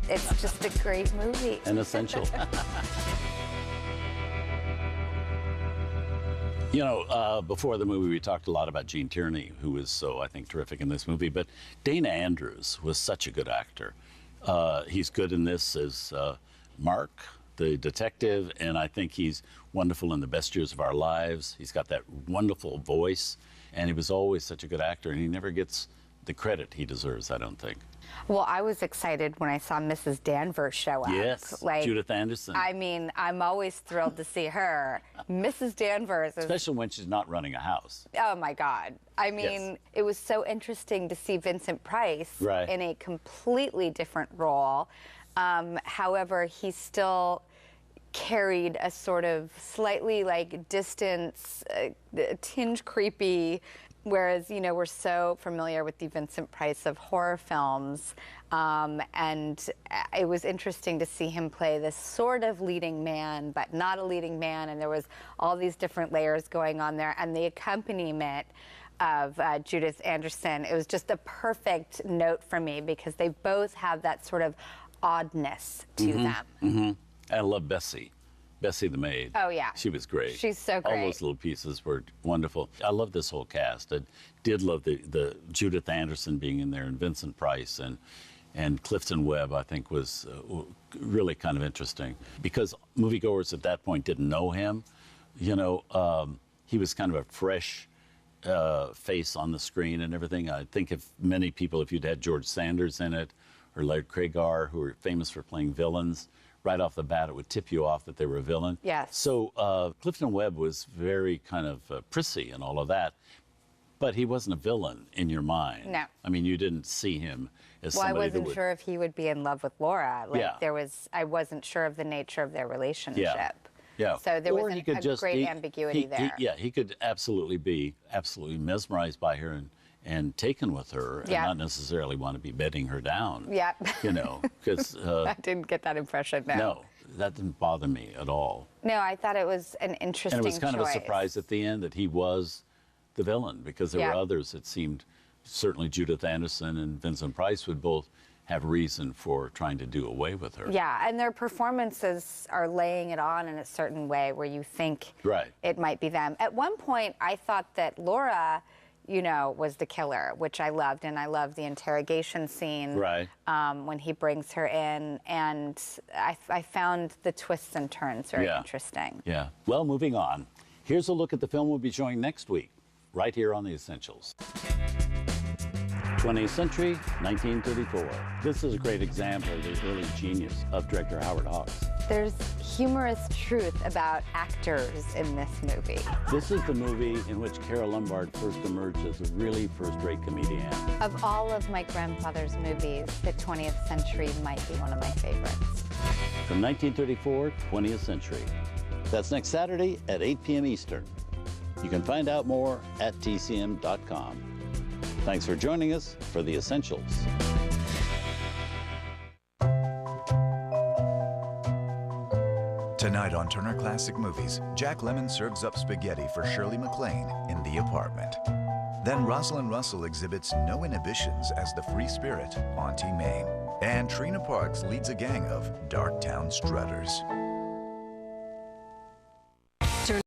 It's just a great movie. An essential. You know, before the movie, we talked a lot about Gene Tierney, who was so, I think, terrific in this movie. But Dana Andrews was such a good actor. He's good in this as Mark, the detective, and I think he's wonderful in The Best Years of Our Lives. He's got that wonderful voice, and he was always such a good actor, and he never gets the credit he deserves, I don't think. Well, I was excited when I saw Mrs. Danvers show up. Yes, like, Judith Anderson. I mean, I'm always thrilled to see her. Mrs. Danvers is... Especially when she's not running a house. Oh, my God. I mean, yes. It was so interesting to see Vincent Price in a completely different role. However, he still carried a sort of slightly, like, distance, tinge creepy. Whereas, you know, we're so familiar with the Vincent Price of horror films, and it was interesting to see him play this sort of leading man, but not a leading man, and there was all these different layers going on there, and the accompaniment of Judith Anderson, it was just a perfect note for me because they both have that sort of oddness to them. I love Bessie. Bessie the maid. Oh, yeah. She was great. She's so great. All those little pieces were wonderful. I love this whole cast. I did love the Judith Anderson being in there, and Vincent Price, and Clifton Webb, I think, was really kind of interesting. Because moviegoers at that point didn't know him. You know, he was kind of a fresh face on the screen and everything. I think if many people, if you'd had George Sanders in it, or Laird Craigar, who were famous for playing villains, right off the bat, it would tip you off that they were a villain. Yes. So Clifton Webb was very kind of prissy and all of that, but he wasn't a villain in your mind. No. I mean, you didn't see him as well, somebody I wasn't sure if he would be in love with Laura. Like, I wasn't sure of the nature of their relationship. Yeah. So there was a great ambiguity there. Yeah, he could absolutely be mesmerized by her and taken with her, and not necessarily want to be bedding her down. Yeah. You know, because... I didn't get that impression, no. No, that didn't bother me at all. No, I thought it was an interesting choice. And it was kind of a surprise at the end that he was the villain, because there were others that seemed, certainly Judith Anderson and Vincent Price would both have reason for trying to do away with her. Yeah, and their performances are laying it on in a certain way where you think it might be them. At one point, I thought that Laura, you know, was the killer, which I loved, and I loved the interrogation scene when he brings her in, and I found the twists and turns very interesting. Yeah. Well, moving on. Here's a look at the film we'll be showing next week, right here on The Essentials. 20th Century, 1934. This is a great example of the early genius of director Howard Hawks. There's humorous truth about actors in this movie. This is the movie in which Carole Lombard first emerged as a really first-rate comedian. Of all of my grandfather's movies, the 20th Century might be one of my favorites. From 1934, 20th Century. That's next Saturday at 8 p.m. Eastern. You can find out more at tcm.com. Thanks for joining us for The Essentials. Tonight on Turner Classic Movies, Jack Lemmon serves up spaghetti for Shirley MacLaine in The Apartment. Then Rosalind Russell exhibits no inhibitions as the free spirit, Auntie Mame. And Trina Parks leads a gang of Darktown strutters.